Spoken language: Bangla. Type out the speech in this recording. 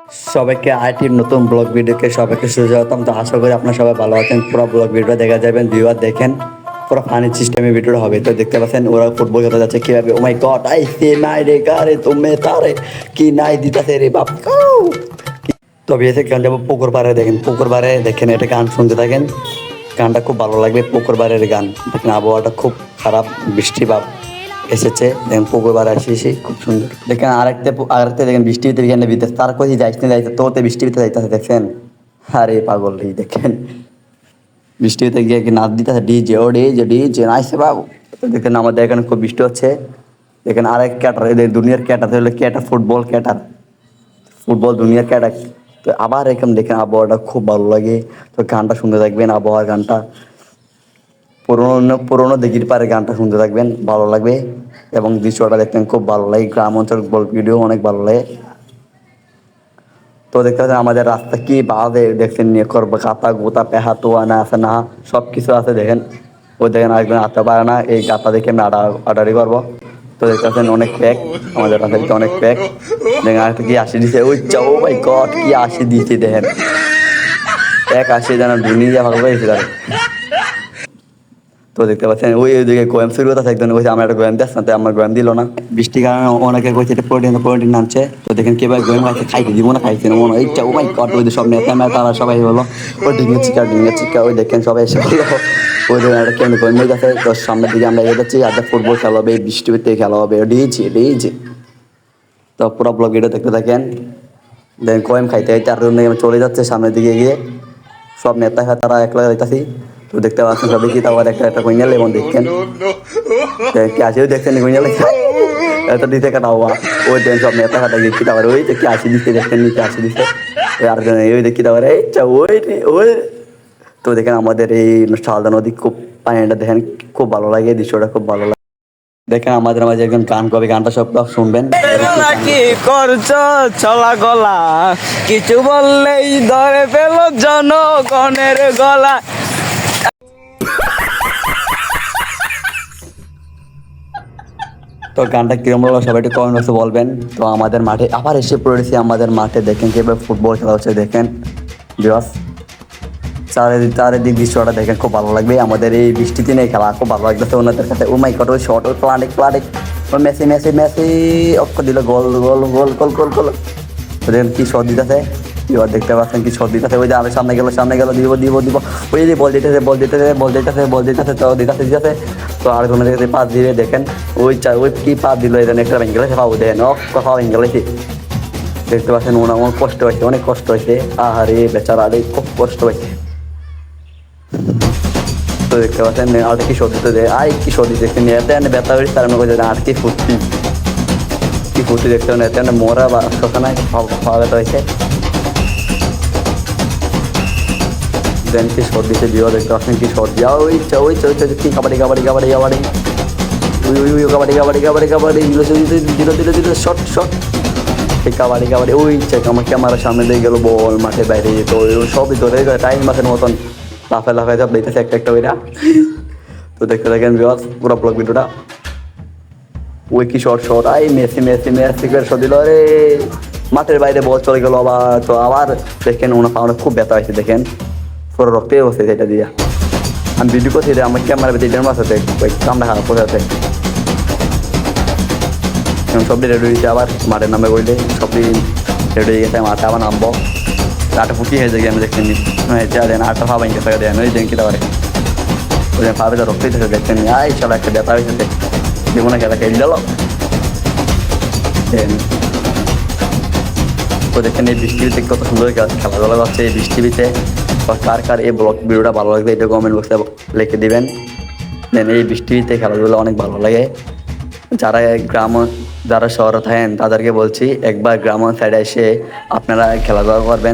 সবাইকে আইটির নতুন ব্লগ ভিডিওকে সবাইকে সুস্বাগতম। তো আশা করি আপনারা সবাই ভালো আছেন। পুরো ব্লগ ভিডিও দেখা যাবেন, ভিউয়ার দেখেন, পুরো ফানি সিস্টেমে ভিডিওটা হবে। তো দেখতে পাচ্ছেন ওরা ফুটবল খেলতে যাচ্ছে কীভাবে। ও মাই গড, আই সে নাই রে গারে তুমি তারে কি নাই দিতাছে রে বাপ। তবে এসে গান যাবো পুকুর পাড়ে, দেখেন পুকুর পাড়ে দেখেন, এটা গান শুনতে থাকেন, গানটা খুব ভালো লাগবে। পুকুর পাড়ের গান দেখেন, আবহাওয়াটা খুব খারাপ, বৃষ্টি ভাব এসেছে। দেখেন পুকুর পাড়ে আসিয়েছি, খুব সুন্দর। দেখেন আরেকটা দেখেন বৃষ্টি ভিতরে এখানে বিদেশ তার কোথায় যাইতে না যাইতে, তোতে বৃষ্টি ভিতরে যাইতেছে দেখছেন। আরে পাগল এই দেখেন বৃষ্টি ভিতরে গিয়ে কি নাচ দিতেছে, ডিজে ও ডিজে ডিজে নাইছে বাবু। দেখেন আমাদের এখানে খুব বৃষ্টি হচ্ছে। দেখেন আরেক ক্যাটার, এদের দুনিয়ার ক্যাটার হলো ক্যাটার, ফুটবল ক্যাটার, ফুটবল দুনিয়ার ক্যাটার। তো আবার এখানে দেখেন আবহাওয়াটা খুব ভালো লাগে। তো গানটা শুনতে থাকবেন, আবহাওয়ার গানটা, পুরোনো দিঘির পাড়ে গানটা শুনতে থাকবেন, ভালো লাগবে। এবং দৃশ্যটা দেখতেন খুব ভালো লাগে, গ্রাম অঞ্চল ভিডিও অনেক ভালো লাগে। তো দেখতে পাচ্ছেন আমাদের রাস্তা কি বাদে দেখছেন, নিয়ে করবো কাতা গোতা পেহা তোয়া না আছে না সব কিছু আছে দেখেন। ওই দেখেন আরেকজন আসতে পারে না, এই গাতা দেখে আমি আটারি করবো। তো দেখতে পাচ্ছেন অনেক প্যাক, আমাদের রাস্তাতে অনেক প্যাক। দেখেন আরেকটা কি আসি দিছে, ওই চাও ভাই গড কি আসি দিয়েছে দেখেন, এক আসি যেন দুনিয়া ভালো হয়েছে তাদের। তো দেখতে পাচ্ছেন ওইদিকে গোয়াম শুরু কথা একজন কইছে আমার একটা গোয়াম দিস না, তো আমার গোয়াম দিল না, বৃষ্টির কারণে অনেকে কইছে এটা প্রোটিন নামছে। তো দেখেন কেবার গোয়াম খাইছে, খাইতে দিব না খাইছে না মনে হয় ও মাই গড। ওই সব নেতা তারা সবাই হলো ও ডিঙে চিকা ওই দেখেন সবাই এসে বললো ওই দেখেন একটা কেমন গোয়াম হয়ে গেছে। তো সামনের দিকে আমরা এগিয়ে যাচ্ছি, আজকে ফুটবল খেলা হবে, বৃষ্টি ভিতরে খেলা হবে, ডিজে ডিজে। তো পুরো ব্লগ ভিডিও দেখতে থাকেন। দেখেন গোয়াম খাইতে খাইতে আর চলে যাচ্ছে সামনের দিকে গিয়ে, সব নেতা তারা একলা যাইতাছি। তো দেখতে পাচ্ছেন সবাই কি তারপর একটা একটা কইনাল এবং দেখছেন কি আসেও দেখছেন কইনাল এটা দিতে কাটা হওয়া। ওই দেখেন সব নেতা কাটা গিয়ে তারপর ওই কি আসি দিতে দেখছেন, নিচে আসি দিতে ওই আর ওই দেখি তারপর এই ওই। তো দেখেন আমাদের এই শালদা নদী খুব পানিটা দেখেন খুব ভালো লাগে, দৃশ্যটা খুব ভালো লাগে। দেখেন আমাদের মাঝে একজন গান কবে, গানটা সব শুনবেন। কি করছো চলা গলা, কিছু বললেই ধরে পেল জনগণের গলা। তো গানটা কিরম বলবো সবাই একটু কমেন্ট বক্সে বলবেন। তো আমাদের মাঠে আবার এসে পড়েছি, আমাদের মাঠে দেখেন কিভাবে ফুটবল খেলা হচ্ছে দেখেন বিকজ চারিদিক দৃশ্যটা দেখেন খুব ভালো লাগবে। আমাদের এই বৃষ্টিতে নেই খেলা খুব ভালো লাগতেছে ওনাদের কাছে। ও মাই গড ওই শর্ট ওই প্লানিক ওই মেসি অক্ষ দিল গোল গোল গোল গোল গোল গোল। দেখেন কি শট দিতেছে, এবার দেখতে পাচ্ছেন কি শট দিতেছে। ওই যে আমি সামনে গেল দিব দিব দিব। ওই যে বল দিতেছে তো দিতেছে। তো আর কোনো জায়গাতে পাস দিবে দেখেন, ওই কি পাস দিল এখানে একটা ভেঙে গেছে পাবো দেখেন কথা ভেঙে গেলেছি। দেখতে পাচ্ছেন আমার কষ্ট হয়েছে, অনেক কষ্ট হয়েছে, আরে বেচারা আরে খুব কষ্ট হয়েছে। তো দেখতে পাচ্ছেন আর কি শট দিতে দেয়, আর কি শট দিতে এতে ব্যথা হয়েছে তার মনে করছে আর কি ফুর্তি দেখতে পারেন, এতে মোরা বা শোষণায় পাওয়া ব্যথা হয়েছে। দেন কি শট দিতে দিও, দেখতে পাচ্ছেন কি শট দিয়া ওই কি কাবাডি দিল শট এই কাবাডি ওই আমার ক্যামেরার সামনে দিয়ে গেল বল মাঠে বাইরে যেত, সবই ধরে টাইম মাসের মতন লাফায় সব দেখতেছে একটা ওইটা। তো দেখতে থাকেন বিকজ পুরো ব্লগ ভিডিওটা। ওই কি শট আই মেসি করে শট দিল, আরে মাঠের বাইরে বল চলে গেল আবার। তো আবার দেখেন ওনার পাওনা খুব ব্যথা হয়েছে, দেখেন পুরো রক্তে বসে সেটা দিয়া। আমি ভিডিও করছি আমার ক্যামেরা ভিতরে মাসাতে কামড়া খারাপ পোষাতে সবটি রেডি হয়েছে। আবার মাঠের নামে বললে সবটি রেডি হয়ে গেছে, মাঠে আবার নামবো। আটা ফুটি হয়েছে আমি দেখতেন দেন আটটা ভাবা গেছে দেন ওই দেন কিতা পারে ওই পাবে তো রক্তই থাকে দেখতেন। আই সব একটা ব্যথা হয়েছে জীবনে খেলা খেলে গেল। তো দেখেন এই বৃষ্টিতে কত সুন্দর খেলাধুলা যাচ্ছে এই বৃষ্টিতে। কার এই ব্লগ ভিডিওটা ভালো লাগবে এটা কমেন্ট বক্সে লিখে দিবেন। দেন এই বৃষ্টিতে খেলাধুলা অনেক ভালো লাগে। যারা শহরে থাকেন তাদেরকে বলছি একবার গ্রাম সাইডে এসে আপনারা খেলাধুলা করবেন।